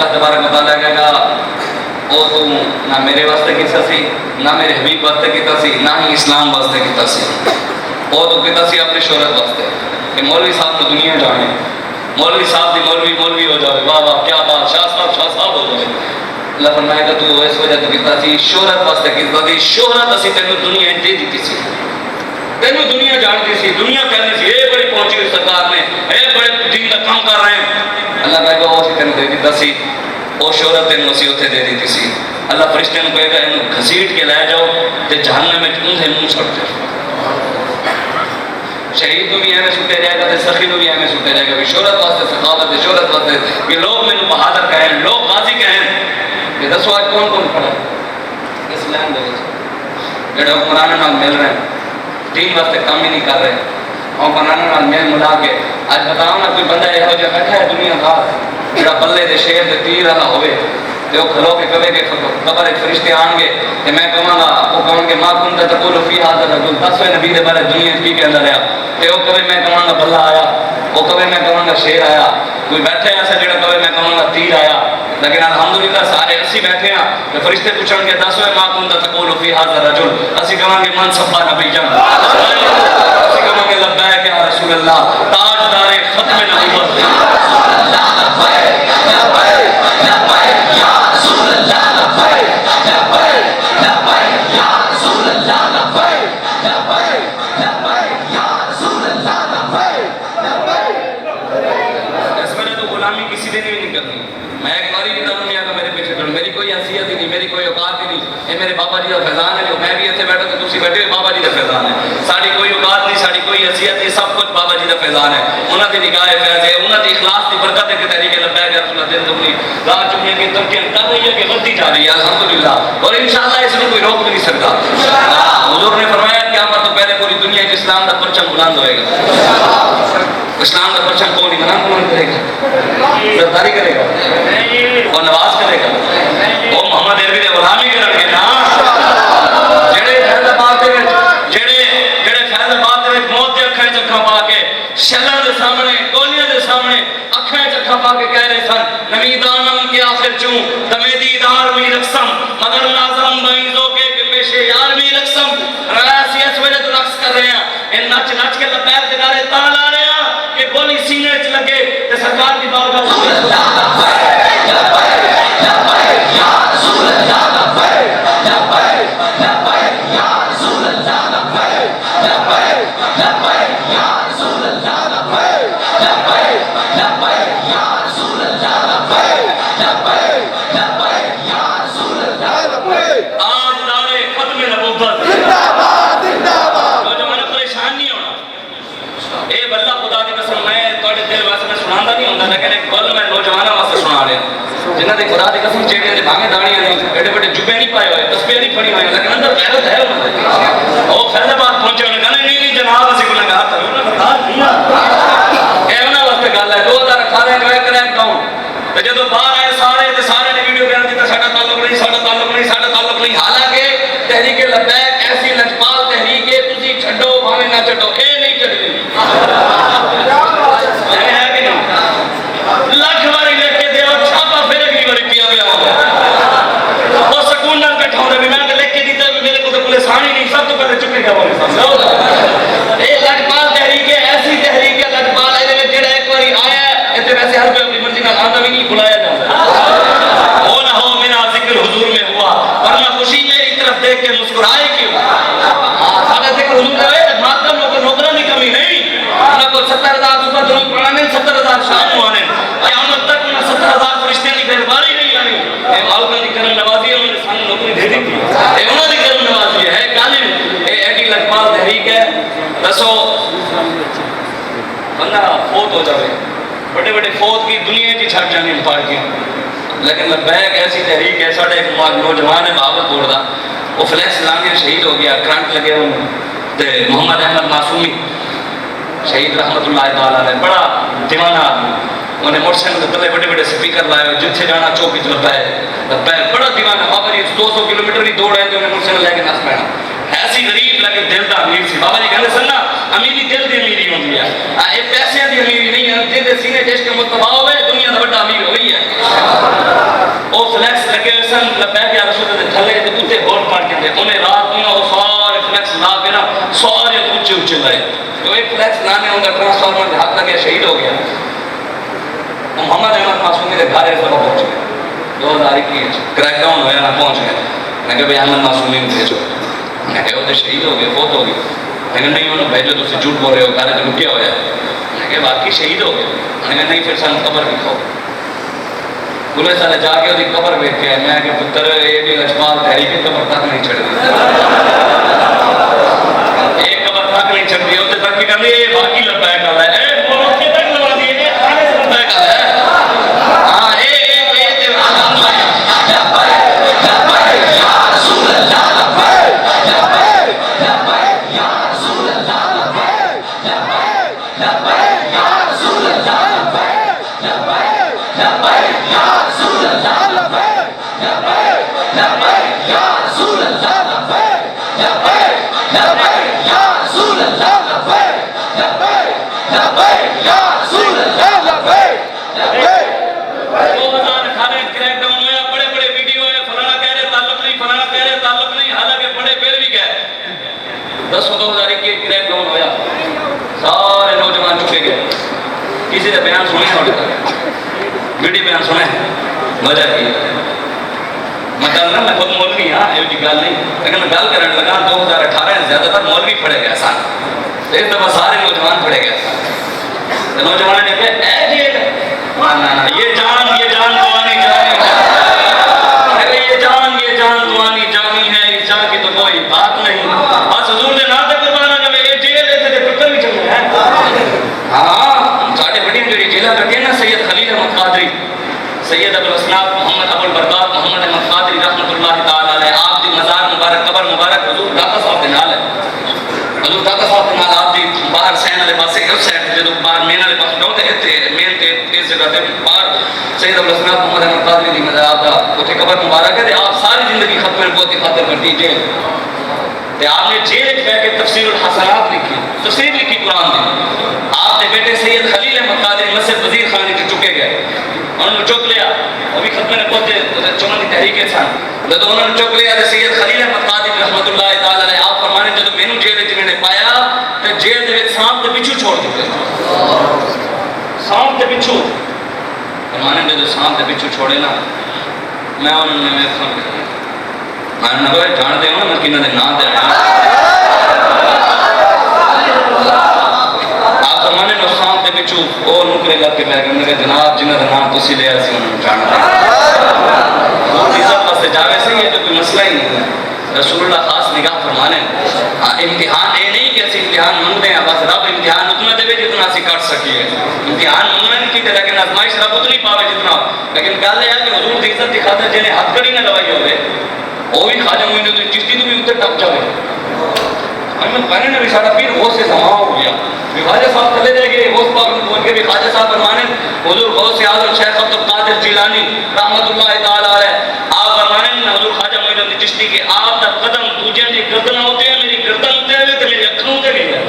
اللہ تبارک و تعالیٰ کہے گا او تو نہ میرے واسطے کیتا سی، نہ میرے حبیب واسطے کیتا سی، نہ ہی اسلام واسطے کیتا سی، او تو کیتا سی اپنی شہرت واسطے کہ مولوی صاحب تو دنیا جانے، مولوی صاحب دی مولوی ہو جائے، واہ واہ کیا بات، شاہ صاحب ہو جائے۔ اللہ فرمائے گا تو اس وجہ تو کیتا سی شہرت واسطے کیتا سی، شہرت اسی تینوں دنیا دے دیتی سی، تینوں دنیا جانتی سی، دنیا کہنی سی اے بڑی پہنچی ہوئی سرکار نے، اے بڑے دین کا کام کر رہے ہیں۔ اللہ کہے گا وہ اسی تینوں دے دیتا سی، وہ شہرت تینوں اسی اتنے دے دیتی سی۔ اللہ فرشتے نے کہے گا انہوں گھسیٹ کے لے جاؤ تے جہنم میں اندھے منہ سٹ جاؤ۔ شہید کو بھی ایویں سٹے جائے گا تے سخی کو بھی ایویں سٹے جائے گا، شہرت واسطے سخاوت ہے، شہرت واسطے کہ لوگ مینوں بہادر کہیں، لوگ غازی کہیں۔ یہ دسو آج کون کون کھڑا ہے اس لائن دے وچ جڑے حکمرانوں نال مل رہے ہیں، دین واسطے کام ہی نہیں کر رہے، حکمرانوں نال مل ملا کے اج بتاؤ نا کوئی بندہ یہو جہا بیٹھا ہے دنیا کا جڑا بلے دے شیر دے تیر والا ہوئے تے وہ کھلو کے کہے کہ قبر وچ فرشتے آن گے تے میں کہاں گا، وہ کہن گے ما کنت تقول فی ھذا الرجل، دسویں نبی دے بارے دنیا کی کہندا رہیا تے وہ کہے میں کہاں گا بلہ آیا، وہ کہے میں کہاں گا شیر آیا، کوئی بیٹھے ایسا جڑا کہے میں کہاں گا تیر آیا۔ لیکن الحمدللہ سارے اسی بیٹھے ہیں کہ فرشتے پوچھن گے دسویں ما کنت تقول فی ھذا الرجل، اسی کہاں گے من سبا نبی جان، اسی کہاں گے لبیک یا رسول اللہ، تاجدار ختم نبوت میرے بابا جی کا فیضان ہے، میں بھی اتنے بیٹھا تو تسی بیٹھے بابا جی کا فیضان ہے، ساری کوئی اوقات نہیں، ساری کوئی حیثیت نہیں، سب کچھ بابا جی کا فیضان ہے، انہوں کی نگاہ فیض ہے، انہوں کی اخلاص کی برکت ہے کہ تحریک لبیک یا رسول اللہ دل دنی گاہ چکنے کی ترقیاں کر رہی ہے کہ بڑھتی جا رہی ہے الحمدللہ، اور انشاءاللہ اس میں کوئی روک بھی نہیں سکتا۔ حضور نے فرمایا قیامت تو پہلے پوری دنیا کے اسلام کا پرچم بلند ہوئے گا، اسلام کا پرچم کون بلند کرے گا، سرداری کرے گا اور نواز کرے گا، وہ محمد عربی نے غلامی کرن گے نا، جڑے فیض آباد دے فیض آباد دے موت دے اکھاں چکھاں پا کے شلاں دے سامنے گولیاں دے سامنے اکھاں چکھاں پا کے کہہ رہے سن نویدانم کے آخر چوں تمہیں دیدار میں رقصم مگر نازم بعیزوں کے پیشے یار میں رقصم، ایسی اس وجہ تو رقص کر رہے ہیں، ان نچ نچ کے لبیک دگارے تال آ رہے ہیں کہ گولی سینے وچ لگے تے سرکار دی بارگاہ جنہاں دے خدا دی قسم چہرے تے بھاویں داڑیاں نہیں، ایڈے بڑے جبے نہیں پائے ہوئے، تسبیح نہیں پڑھی ہوئی، لیکن اندر غیرت ہے انہاں دے۔ او فیض آباد پہنچے انہوں نے کہا نہیں جناب اسی گنہگار تھے، انہوں نے بتا دیا اے انہاں واسطے گل ہے 2018 جو ہے کرائم ٹاؤن تے جدوں باہر آئے سارے نے ویڈیو بیان کیتا ساڈا تعلق نہیں، ساڈا تعلق نہیں، ساڈا تعلق نہیں، حالانکہ تحریک لبیک ایسی لجپال تحریک ہے تسی چھڈو بھاویں نہ چھڈو، اے نہیں چھڈنی ہے کہ نہیں، لاکھ باری لکھ کے دے اور چھاپا پھر اگلی باری پیا پیا ہوگا، وہ سکون نال کٹھا ہونے بھی میں نے لکھ کے دیتا ہے میرے کو تو پولیس آنی نہیں، سب تو پہلے چکے گا بولے سامنے۔ اے لجپال تحریک ہے، ایسی تحریک ہے لجپال ہے لیکن جڑا ایک باری آیا ہے اتنے ویسے ہر کوئی اپنی مرضی نال آتا بھی نہیں، بلایا جاتا ہے، وہ نہ ہو میرا ذکر حضور میں ہوا ورنہ خوشی میری طرف دیکھ کے مسکرائے کیوں، سارا ذکر حضور میں ہوئے ماتم نوکروں کی کمی نہیں، انہوں کو 70,000 روپے درود پڑھانے 70,000 شام ہونے قیامت تک انہیں 70,000 فرشتے کی درباری نہیں آنی، اے مالکن کی کرم نوازی ہے، انہوں نے سانی نوکری دے دی تھی، اے انہوں نے کرم نوازی ہے، غالب اے ایڈی لجپال تحریک ہے، دسو بندہ فوت ہو جاوے، بڑے بڑے فوت کی دنیا کی چھٹ جانے پارٹیاں، لیکن لبیک ایسی تحریک ہے، ساڑھے ایک نوجوان ہے بہاول پور دا، وہ فلیکس لانگے شہید ہو گیا، کرنٹ لگے انہوں تے محمد احمد معصومی شہید رحمت اللہ تعالیٰ نے، بڑا دیوانہ آدمی، انہیں موٹر سائیکل کے تلے بڑے بڑے سپیکر لائے ہوئے، جتھے جانا چوک وچ لبیک، بڑا دیوانہ، بابا جی 200 کلومیٹر کی دوڑ ہے تو انہیں موٹر سائیکل لے کے نس پینا، ایسی غریب لیکن دل دا امیر سی، بابا جی کہنے سننا امیری دل دی امیری ہوندی ہے، یہ پیسے دی امیری نہیں ہے، جن دے سینے عشق مصطفیٰ ہوئے دنیا دا بڑا امیر ہوئی ہے۔ تھے انہیں رات میں وہ سارے فلیکس لا کے نا سارے اونچے اونچے لائے. جو ایک فلیکس لانے ان کا ٹرانسفارمر کے ہاتھ لگے شہید ہو گیا. محمد احمد معصومی کے گھر سب پہنچ گئے 2021 کریک ڈاؤن ہوا نا پہنچ گئے. میں کہ بھائی احمد معصومی کو بھیجو. میں کہ وہ تو شہید ہو گئے فوت ہو گئے. میں کہ نہیں انہوں بھیجو تو جھوٹ بول رہے ہو گھر تو لکیا ہوا. میں کہ باقی شہید ہو گئے. میں کہ نہیں پھر سن قبر دکھاؤ. پولیس والے جا کے وہ قبر ویکھ کے میں کہ پتر یہ بھی لجپال تحریک قبر تک نہیں چڑھ دی. ایک قبر تک نہیں چڑھ دی اسے تک کی کرنی یہ باقی لبیک والا ہے. اے بولو کے تک لگا دیے یہ کھانے سے لبیک والا ہے. ہاں اے یا رسول اللہ لبیک لبیک یا رسول اللہ لبیک لبیک یا رسول اللہ لبیک لبیک لبیک یا رسول اللہ لبیک لبیک لبیک یا رسول اللہ لبیک لبیک لبیک یا رسول اللہ لبیک لبیک لبیک یا رسول اللہ لبیک لبیک. 2018 کریک ڈاؤن ہوا بڑے بڑے ویڈیو ہے فلانا کہہ رہے تعلق نہیں فلانا کہہ رہے تعلق نہیں حالانکہ بڑے پھر بھی گئے. 10/2021 کریک ڈاؤن ہوا سارے نوجوان چکے گئے. کسی نے بیان سنے ہونے تک ویڈیو بیان سنے وجہ کی میں کہنا میں خود مولوی ہاں یہ گل نہیں لیکن میں گل کرنے لگا 2018 میں زیادہ تر مولوی پڑے گئے سن. ایک دفعہ سارے نوجوان پڑے گئے سن. نوجوان نے کہا اے جیل یہ جان دوانی جانی ہے. یہ جان دوانی جانی ہے. اس جان کی تو کوئی بات نہیں. بس حضور نے نام تک قربانا جب یہ جیل ایسے دے پتر بھی چل رہے ہیں. ہاں ساڑھے بڑی جو جیلہ کرتے ہیں نا سید خلیل احمد قادری سید ابو الاسناف محمد ابو البرکات محمد احمد قادری رحمۃ اللہ تعالی علیہ. آپ دی مزار مبارک قبر مبارک حضور داتا صاحب دے نال ہے. حضور داتا صاحب دے نال آپ دی باہر سین والے پاسے اس سائڈ جدوں باہر مین والے پاسے جاؤ تے ایتھے مین تے اس جگہ تے باہر سید ابو الاسناف محمد احمد قادری دی مزار آپ دا اوتھے قبر مبارک ہے. تے آپ ساری زندگی ختم نبوت کی خاطر کرتی جیل تے آپ نے جیل وچ بیٹھ کے تفسیر الحسنات لکھی تفسیر لکھی قرآن دی. آپ نے بیٹے سید خلیل احمد قادری مسجد وزیر خانے کے چکے گئے. انہوں نے چک لیا وہ بھی ختم نبوت چمن کی تحریکیں سن. جب انہوں نے چک لیا سید خلیل احمد قادری رحمۃ اللہ تعالی علیہ آپ فرمانے جب مینوں جیل وچ نے پایا تے جیل دے وچ سانپ دے پچھو چھوڑ دتے. سانپ دے پچھو فرمانے جب سانپ دے پچھو چھوڑے نا میں انہوں نے میں جان دے ہوں میں کنہ دے نام دے آپ فرمانے نو سانپ دے پچھو اور نکرے لگ کے پہ گئے جناب جنہ دا نام تسی لے ایسی انہوں نے جان دے. عزت بس جاوے سے یہ تو کوئی مسئلہ ہی نہیں ہے. رسول اللہ خاص نگاہ فرمانے امتحان یہ نہیں کہ اسی امتحان منگتے ہیں بس رب امتحان اتنا دے جتنا اسی کر سکیے. امتحان منگنا نہیں کیتے لیکن آزمائش رب اتنی پاوے جتنا. لیکن گل یہ ہے کہ حضور دی عزت دی خاطر جنہیں ہتھ کڑی نہ لوائی ہوئے وہ بھی خواجہ معین الدین چشتی تو بھی اتنے ٹپ جاوے. ہمیں کہنے نے بھی سارا پیر غوث سے سما ہو گیا. خواجہ صاحب چلے جائے گے غوث پاک میں پہنچ کے بھی خواجہ صاحب فرمانے حضور غوث اعظم شیخ عبد القادر جیلانی رحمۃ اللہ تعالی علیہ آپ فرمانے حضور خواجہ معین الدین چشتی کے آپ دا قدم دوجے دی گردن ہوتے ہیں میری گردن ہوتے ہیں تو میری اکھوں ہوتے بھی ہے.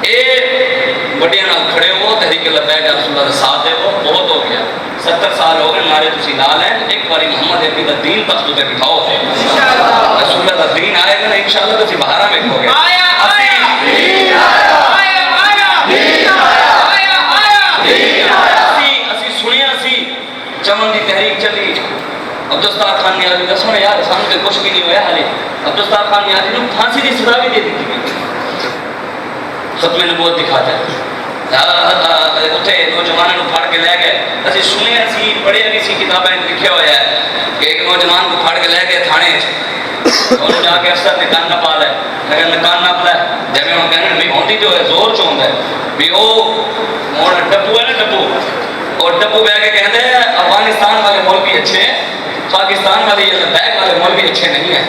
اے بڑے نال کھڑے ہو تحریک لبیک یا رسول اللہ ساتھ دے وہ بہت ہو گیا. 70 سال ہو گئے ہمارے تسی نال ہیں. ایک باری محمد عربی دا دین تخت تے بٹھاؤ رسول اللہ دا دین آئے گا نا انشاءاللہ تسی باہر ویکھو گے. چمن دی تحریک چلی عبدالستار خان نیازی دا سنے یار سانو تے کچھ بھی نہیں ہویا حالے. عبدالستار خان نیازی نے پھانسی دی سزا بھی دے دی تھی ختم نبوت دکھاتا ہے. اتنے نوجوانوں پھڑ کے لے گئے. اسی سنے سی پڑھے بھی سی کتابیں لکھے ہوا ہے کہ ایک نوجوان کو پھڑ کے لے گئے تھانے انہوں جا کے افسر نے کان نہ پا لے لیکن میں کان نہ پلا جب میں کہنے بھی ہوتی جو ہے زور چوندا ہے بھی وہ ڈبو ہے نا ڈبو اور ڈبو بہ کے کہتے ہیں افغانستان والے ملک بھی اچھے ہیں پاکستان والے یہ لداخ والے ملک بھی اچھے نہیں ہیں.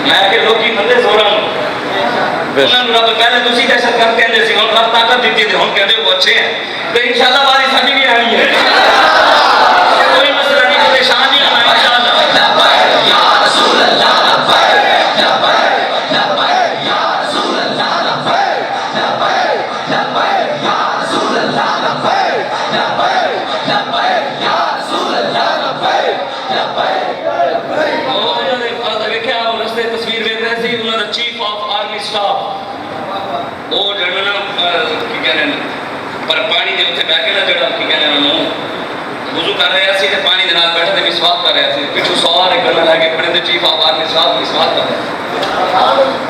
میں کہ لوگ کی بندے زورا انہوں نے رب پہلے تسی دہشت گرد کہندے سی ہن رب طاقت دیتی تے ہن کہندے وہ اچھے ہیں تو انشاءاللہ باری ساڈی بھی آنی ہے. کوئی مسئلہ نہیں پریشان نہیں ہونا انشاءاللہ. یا رسول اللہ لبیک لبیک لبیک یا رسول اللہ لبیک لبیک لبیک یا رسول اللہ لبیک لبیک لبیک یا رسول اللہ لبیک لبیک. او انہوں نے دیکھا وہ جڑنا کی کہنے پر پانی دے اتنے بہ کے نہ جڑا کی کہنے انہوں وضو کر رہے سی تے پانی دے نال بیٹھے تے مسواک کر رہے سی پچھو سوار ایک گلا لے کے کھڑے تے چیف آباد مسواک کر رہے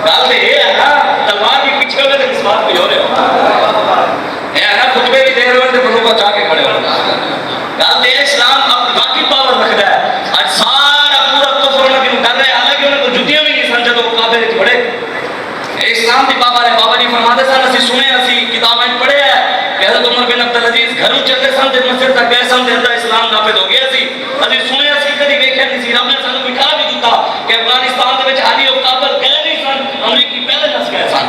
گل تے یہ ہے نا تلوار بھی پیچھے ہوئے تے مسواک بھی ہو رہے ہو یہ ہے نا خطبے بھی دے رہے ہو تے بندوں کو چاہ کے کھڑے ہو گل تے اسلام اپنی باقی پاور رکھدا ہے اج سارا پورا کفر انہاں کیوں کر رہے حالانکہ انہاں کو جتیاں بھی نہیں سن جدوں کعبے وچ کھڑے اسلام دی بابا نے بابا جی فرماتے سن اسی سنے اسی کتاباں پڑھے ہے کہ حضرت عمر بن عبد العزیز گھروں چلے سن تے مسجد تک گئے سن تے اسلام نافذ ہو گیا سی اسی سنے اسی کدی ویکھیا نہیں سی رب نے سانوں دکھا بھی دتا کہ افغانستان دے وچ علی و کابل گئے نہیں سن امریکی پہلے نس گئے سن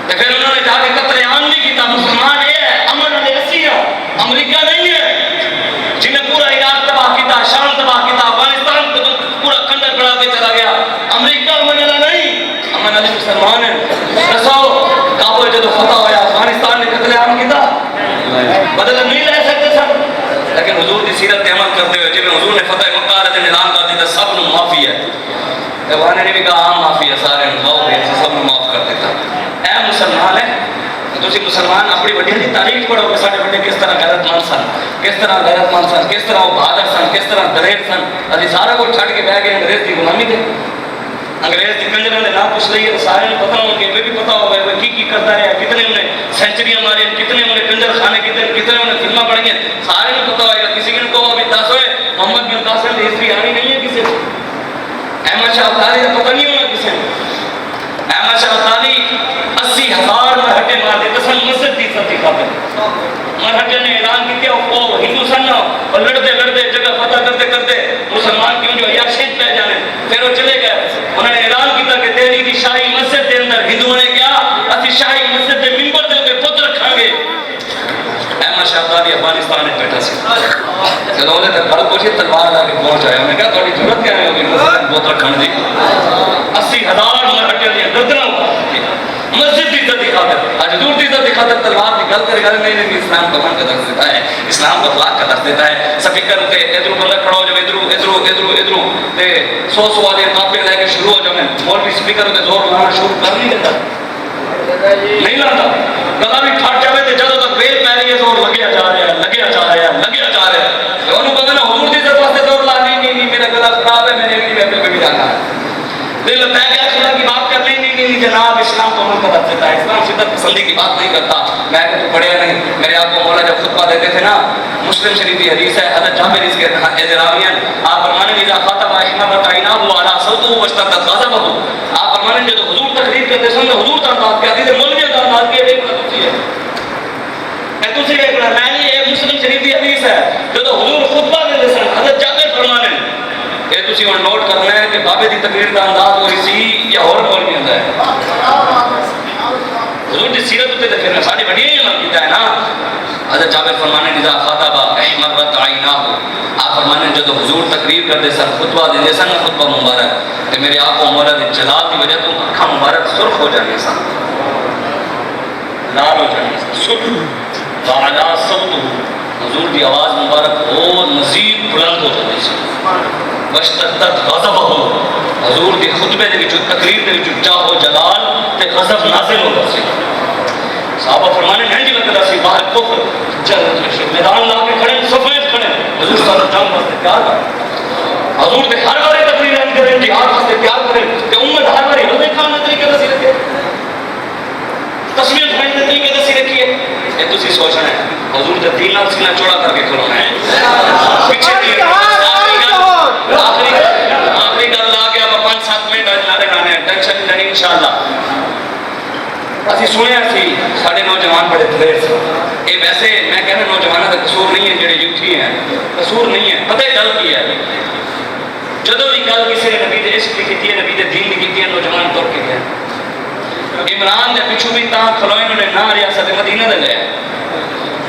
تے پھر انہوں نے جا کے قتل عام نہیں کیتا مسلمان یہ ہے امن والے اسی ہے امریکہ نہیں ہے جن نے پورا عراق تباہ کیتا شام تباہ کیتا افغانستان پورا کھنڈر بڑھا کے چلا گیا امریکہ امن والا نہیں امن والے مسلمان ہیں دسو کابل جدو فتح ہویا افغانستان نے قتل عام کیتا بدل نہیں لے سکتے سب لیکن حضور کی سیرت پہ عمل کرتے ہوئے جب حضور نے فتح مکہ نے اعلان کر دیا سب نو معافی ہے ایوان نے بھی کہا عام معافی ہے سارے نو سب نو معاف کر دیتا اے مسلمان ہے تسی مسلمان اپنی وڈیاں دی تاریخ پڑھو کہ ساڈے وڈے کس طرح غیرت مند سن کس طرح غیرت مند سن کس طرح وہ بہادر سن کس طرح دلیر سن اسی سارا کچھ چھڈ کے بیٹھ گئے انگریز دی غلامی تے انگریز دی کنجراں دے نام پوچھ لئیے سارے نوں پتہ ہو کہ بھی پتہ ہوگا وہ کی کرتا رہا کتنے انہیں سینچریاں ماری کتنے انہیں کنجر خانے کتنے انہیں فلمیں بنائی ہیں سارے نوں پتہ ہوئے گا کسی کو کہو ابھی دس ہوئے محمد بن قاسم کی ہسٹری آنی نہیں ہے کسی کو احمد شاہ ابدالی کا پتہ نہیں ہونا کسی کو احمد شاہ ابدالی 80,000 مرہٹے مار دیتے سن مسجد کی عزت کی خاطر مرہٹے نے اعلان کیا وہ ہندو سن اور لڑتے جگہ فتح کرتے مسلمان کیوں جو عیاشیت پہ جانے پھر وہ چلے گئے انہوں نے اعلان کیا کہ دہلی کی شاہی مسجد کے اندر ہندوؤں نے کیا اسی شاہی مسجد کے ممبر دے کے پتر رکھاں گے احمد شاہ ابدالی افغانستان میں بیٹھا سی جب انہوں نے گل پوچھی تلوار لا کے پہنچ آیا انہوں نے کہا تھوڑی ضرورت کیا ہے ہوگی مسجد بہت رکھنے دی 80,000 مرہٹے دیا گردنوں مسجد کی عزت کی خاطر آج حضور کی عزت کی خاطر تلوار کی گل کرے گا نہیں اسلام کا من کا درس دیتا ہے اسلام کا اخلاق کا درس دیتا ہے سپیکر ہوتے ادھر بندہ کھڑا ہو جائے ادھر تے 100 والے قافلے لے کے شروع ہو جائے مولوی سپیکر ہوتے زور لانا شروع کر نہیں دیتا نہیں لاتا گلا بھی پھٹ جائے تو جدوں تک بیل پی رہی ہے زور لگیا جا رہا ہے انہوں پتا نا حضور کی عزت واسطے زور لا نہیں میرا گلا خراب ہے میں نے اگلی محفل پہ بھی جانا ہے دل میں کیا خدا کی بات کر لی نہیں جناب اسلام کو من کا درس دیتا ہے اسلام شدت پسندی کی بات نہیں کرتا میں کہ تو پڑھیا نہیں میرے آپ کو مولا جب خطبہ دیتے تھے نا مسلم شریف کی حدیث ہے حضرت جابر اس کے اجراویان آپ فرمانے اذا خاطب احمد عیناہ علی صوته واشتد غضبه آپ فرمانے جو حضور تقریر کرتے سن حضور کا انداز کیا تھی مولوی کا انداز کیا ایک بات ہے دوسری ایک بات میں یہ مسلم شریف کی حدیث ہے جو حضور خطبہ دیتے سن حضرت جابر فرمانے یہ تسی ہن نوٹ کرنا ہے کہ بابے دی تقریر کا انداز وہی سی یا اور مولوی ہوندا ہے حضور دی سیرت تے تے پھر ساڈی وڈیاں ہی عمل کیتا ہے نا حضرت جابر فرمانے اذا خاطب احمرت عیناہ آپ فرمانے جب حضور تقریر کرتے سن خطبہ دیندے سن خطبہ مبارک تے میرے آقا مولا دی جلال دی وجہ تو اکھاں مبارک سرخ ہو جانے سن لال ہو جانے سن سرخ وعلا صوتہ حضور دی آواز مبارک اور مزید بلند ہو جاتی سی واشتدت غضبہ حضور دی خطبے دے وچوں تقریر دے وچوں چاہو جلال تے غضب نازل ہوندا سی صحابہ فرمانے نہیں لگدا سی باہر کفر میدان لا کے کھڑے سفید کھڑے حضور صلی اللہ علیہ وسلم واسطے تیار کر حضور تے ہر بار تقریر کرے جہاد واسطے تیار کرے تے امت ہر بار روزے کھانے طریقے دسی رکھے تصویر کھانے دے طریقے دسی رکھی ہے یہ تسی سوچنا ہے حضور دے دین نال سینہ چوڑا کر کے کھڑونا ہے پیچھے آخری گل لا کے اب 5-7 منٹ نعرے گانے ہیں ٹینشن نہیں لینی انشاءاللہ اسی سنیا سی ساڑھے نوجوان بڑے دلیر سے یہ ویسے میں کہنا نوجوانوں کا قصور نہیں ہے جڑے یوتھی ہیں قصور نہیں ہے پتہ گل کی ہے جدو بھی گل کسی نے نبی دے عشق کی کیتی ہے نبی دے دین کی کیتی ہے نوجوان طور کے گئے عمران دے پچھو بھی تاں کھلوئے انہوں نے نہ ریاست مدینہ دے گئے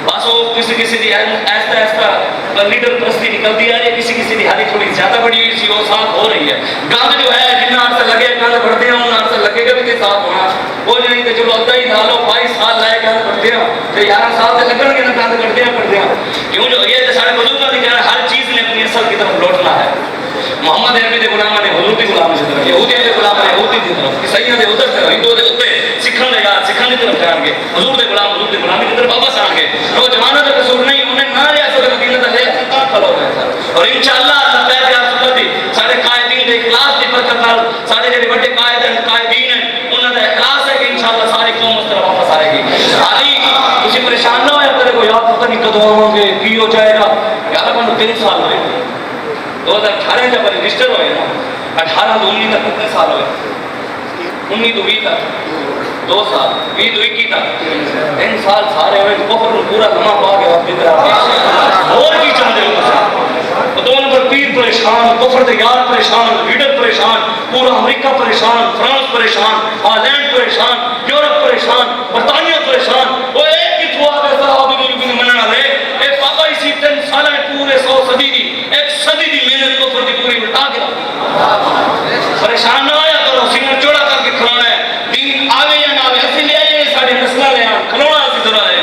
بس وہ کسی دی ایستا لیڈر پرستی نکلتی ہے کسی دی حالی تھوڑی زیادہ بڑی ہوئی سی وہ صاف ہو رہی ہے گند جو ہے جتنا عرصہ لگے گند بڑھتے ہیں انہوں عرصہ لگے گا بھی تے صاف ہونا وہ نہیں تے چلو ادھا ہی سالو 22 سال لائے گند بڑھتے ہیں تے 11 سال تے لگن گے نا گند بڑھتے ہیں کیوں جو یہ سارے بزرگوں کی کہنا ہر چیز نے اپنی اصل کی طرف لوٹنا ہے محمد عربی دے غلاماں نے حضور دی غلام کی طرف یہودیاں دے غلام نے یہودی دی طرف عیسائیاں دے ادھر طرف ہندو دے اوپر سکھاں دے یار 3 سال ہوئے 2018 جب رجسٹر ہوئے نا 18 تو 19 تک کتنے سال ہوئے 19 تو 20 تک 2 سال 20 تو 21 تک 3 سال سارے ہوئے کفر پورا لمحہ پا کے وقت ادھر اور کی چاہتے ہو دو نمبر پیر پریشان کفر دے یار پریشان لیڈر پریشان پورا امریکہ پریشان فرانس پریشان ہالینڈ پریشان یورپ پریشان برطانیہ پریشان وہ ایک ہی تھوا کے صحابہ بھی مننا لے اے پاپا اسی 3 سال میں پورے 100 صدی دی ایک صدی دی محنت کفر دی پوری مٹا کے پریشان نہ ہویا کرو سینہ چوڑا کر کے کھڑونا ہے دین آوے یا نہ آوے اسی لے آئے ساڑھے نسلہ لے آن کھڑونا اسی طرح ہے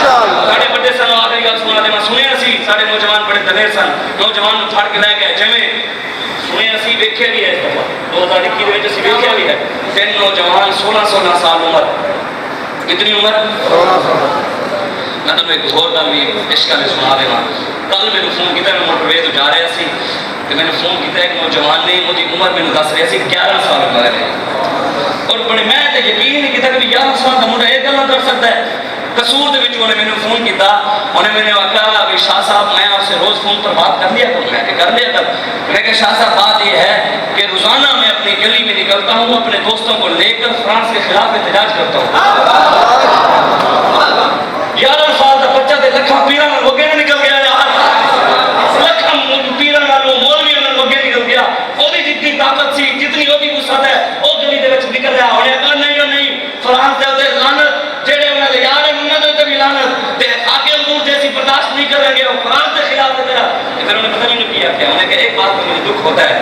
ساڑھے بڑے سن آخری گل سنا دے میں سنیا سی ساڑھے نوجوان بڑے دلیر سن نوجوان پھاڑ کے لے گئے جمعے سنیا سی ویکھیا بھی ہے اس دفعہ 2021 دے وچ اسی ویکھیا بھی ہے 3 نوجوان 16 سال عمر کتنی عمر 16 سال میں تمہیں ایک اور گل بھی عشق میں سنا دے کل میں نے فون کیتا میں موٹر وے تو جا رہا سی کہ میں نے فون کیتا ایک نوجوان نے مجھے عمر میں دس رہا سی 11 سال عمر ہے اور بڑے میں تے یقین نہیں کیتا کہ 11 سال دا منڈا یہ گلاں کر سکتا ہے قصور دے وچ انہیں میں نے فون کیتا انہیں میں نے کہا کہ شاہ صاحب میں آپ سے روز فون پر بات کر لیا کروں میں کہ کر لیا کر میں کہ شاہ صاحب بات یہ ہے کہ روزانہ میں اپنی گلی میں نکلتا ہوں اپنے دوستوں کو لے کر فرانس کے خلاف احتجاج کرتا ہوں 11 سال کا بچہ تے لکھاں پیراں نال وگے نکل گیا یار لکھاں پیراں نال مولویاں نال وگے نکل گیا اودی جتنی طاقت سی جتنی اودی وسعت ہے او گلی دے وچ نکل رہا ہونے کہا نہیں فرانس دے تے لعنت جڑے انہاں دے یار ہیں انہاں دے تے بھی لعنت تے آگے حضور جیسی برداشت نہیں کریں گے وہ فرانس کے خلاف ہے تیرا پھر انہوں نے پتہ نہیں کیا انہوں نے کہا ایک بات تو مجھے دکھ ہوتا ہے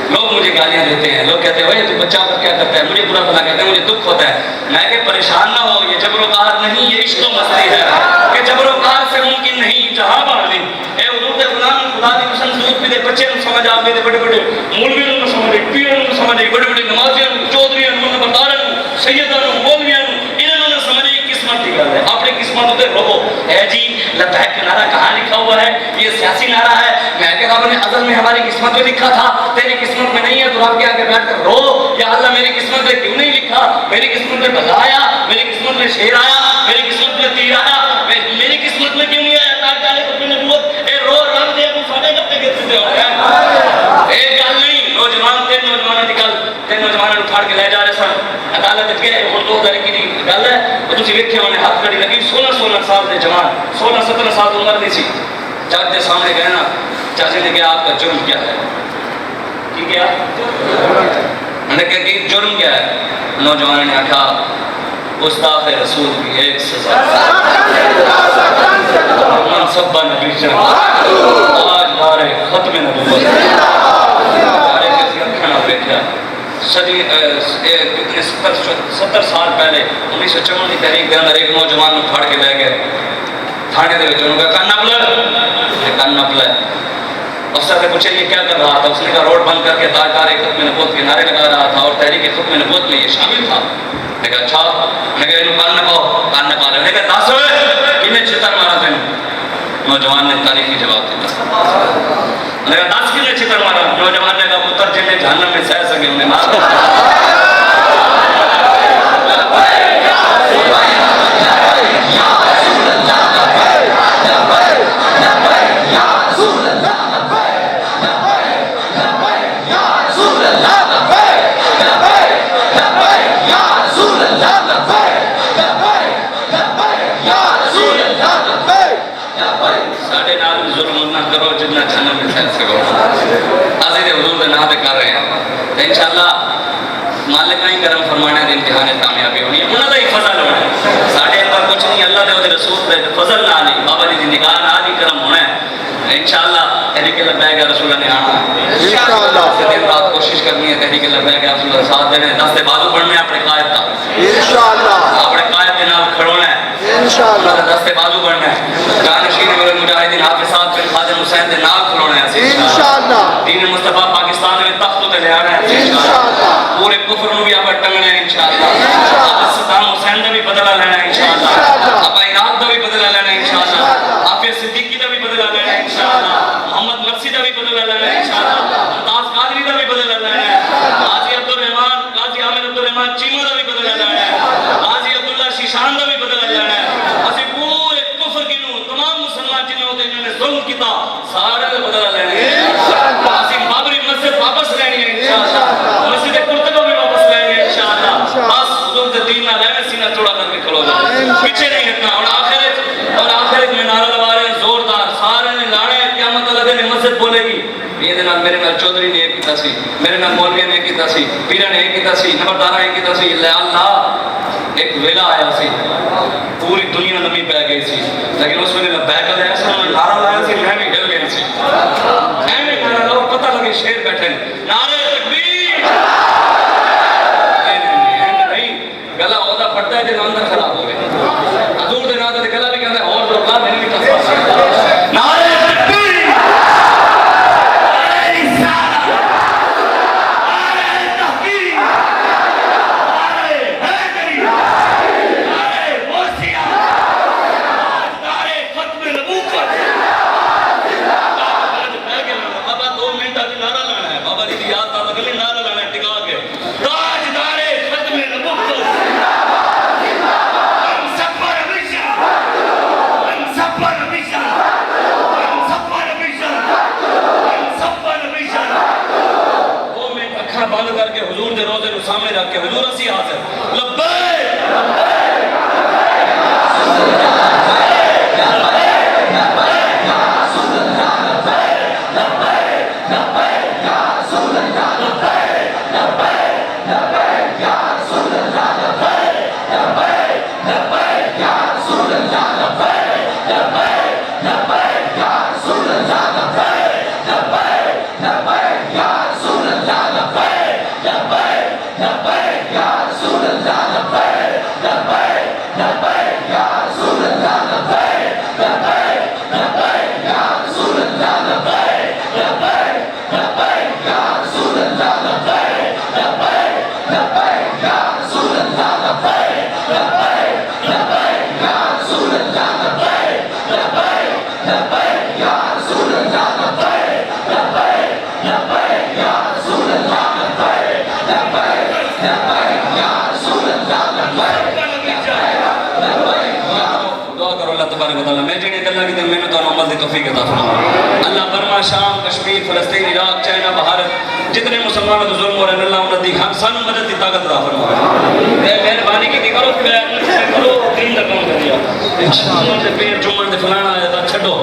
لوگ مجھے گالیاں دیتے ہیں لوگ کہتے ہیں اوے تو بچہ پر کیا کرتا ہے مجھے برا بھلا کہتے ہیں مجھے دکھ ہوتا ہے میں کہ پریشان نہ ہو یہ جبر و قہر نہیں یہ عشق و مستی ہے کہ جبر و قہر سے ممکن نہیں جہاں باندھی اے حضور دے غلام خدا دی قسم دودھ پی دے بچے نوں سمجھ آ دے بڑے بڑے مولویوں نوں سمجھ پیروں نوں سمجھ بڑے بڑے نمازیاں نوں چودھریاں نوں نمبرداراں نوں سیداں نوں مولویاں نوں انہاں نوں سمجھ قسمت کی گل ہے اپنی قسمت تے رو اے جی لبیک کا نعرہ کہاں لکھا ہوا ہے یہ سیاسی نعرہ ہے میں کہ رب نے ازل میں ہماری قسمت میں لکھا تھا تیری قسمت میں نہیں ہے تو رب کے آگے بیٹھ کر رو یا اللہ میری قسمت میں کیوں نہیں لکھا میری قسمت میں بلا آیا میری قسمت میں شیر آیا میری قسمت میں تیر آیا میری قسمت میں کیوں نہیں آیا تاکہ آلے پر نبوت اے رو رب دے ابو ساڑھے گھتے گھتے دے ہو ایک گل نہیں نوجوان 3 نوجوانوں کی گل 3 نوجوانوں اٹھاڑ کے لے جا رہے سن عدالت گئے ہن 2021 دی گل ہے وہ تسی ویکھے ہونے ہاتھ کھڑی لگی 16 سال دے جوان 16-17 سال کی عمر دی سی جج دے سامنے گئے نا جج نے کہا آپ کا جرم کیا ہے کی کیا میں نے کہا کہ جرم کیا ہے نوجوان نے کہا گستاخ رسول کی ایک سزا منصب نبی جان آج بارے ختم نبوت بارے کسی اکھنا بیٹھا صدی کتنے 70 سال پہلے 1954 کی تحریک کے اندر ایک نوجوان کو پھاڑ کے لے گئے تھانے دے وچ انہوں نے کہا کن نپلا ہے افسر نے پوچھا یہ کیا کر رہا تھا اس نے کہا روڈ بند کر کے تاجدار ختم نبوت کے نعرے لگا رہا تھا اور تحریک ختم نبوت میں یہ شامل تھا نے کہا اچھا نے کہا انہوں کن نپا رہے نے کہا 10 ہوئے انہیں چھتر مارا تھا نوجوان نے تاریخی جواب دیتا نے کہا 10 کنے چھتر مارا نوجوان نے کہا پتر جن نے جہنم میں سہ سکے انہیں مارا انشاءاللہ مالک نہیں کرم فرمانے دے امتحان کامیابی ہونی ہے انہاں دا ہی فضل ہونا ہے ساڈے اندر کچھ نہیں اللہ دے او دے رسول دے فضل نال ہی بابا جی دی نگاہ نال ہی کرم ہونا ہے انشاءاللہ تحریک لبیک یا رسول نے آنا ہے انشاءاللہ دن رات کوشش کرنی ہے تحریک لبیک یا رسول اللہ ساتھ دینے دستے بازو پڑھنے اپنے قائد کا انشاءاللہ اپنے قائد کے نال کھڑونا ہے انشاءاللہ دستے بازو پڑھنا ہے جانشین میرے مجاہدین حافظ صاحب بن خادم حسین دے نال کھڑونا ہے انشاءاللہ دین مصطفیٰ پاکستان میں تخت تے لے آنا ہے انشاءاللہ پورے کفر نو بھی آپ ٹنگنا ہے انشاءاللہ آپ صدام حسین دا بھی بدلہ لینا ہے انشاءاللہ آپ عراق دا بھی بدلہ لینا ہے انشاءاللہ آپ صدیقی دا بھی بدلہ لینا ہے انشاءاللہ محمد مرسی دا بھی بدلہ لینا ہے انشاءاللہ ممتاز قادری دا بھی بدلہ لینا ہے قاضی عبدالرحمان قاضی عامر عبدالرحمان چیمہ دا بھی بدلہ لینا ہے قاضی عبداللہ شیشان دا بھی بدلہ لینا ہے اسی پورے کفر کی نو ظلم کیتا سارے دا بدلہ لینے اسی بابری مسجد واپس لینی ہے انشاءاللہ مسجد قرطبہ بھی واپس لیں گے انشاءاللہ بس حضور دے دین نہ لینے سینہ چوڑا کر کے کھلو جائے پیچھے نہیں ہٹنا اور آخرت میں نعرہ لگا رہے ہیں زوردار سارے نے لانے قیامت لگے نے مسجد بولے گی یہ دن میرے نال چودھری نے ایک کیتا سی میرے نال مولوی نے ایک کیتا سی پیرہ نے ایک کیتا سی نمبردارہ ایک کیتا سی اللہ ایک ویلا آیا سی پوری دنیا نمی پہ گئی سی لیکن اس ویلے میں بیکل ہے ایسا نعرہ لایا سی میں بھی ہل گئی سی میں بھی نعرہ لاؤ پتہ لگے شیر بیٹھے نعرہ تکبیر نہیں گلا عہدہ پڑتا ہے جن اندر خراب ہو گئے حضور دے نعرہ دے گلا بھی کہتا ہے اور جو اللہ میرے بھی کہتا نعرہ بند کر کے حضور دے روزے کو سامنے رکھ کے حضور اسی حاضر لبیک اللہ برما شام کشمیر فلسطین عراق چائنا بھارت جتنے مسلمان تو ظلم ہو رہے ہیں اللہ انہوں نے ہم سن مدد کی طاقت عطا فرمائے مہربانی کی کرو کرو دین دا کام کر دیا انشاءاللہ سے پیر جمعہ دے فلانا آیا تھا چھڈو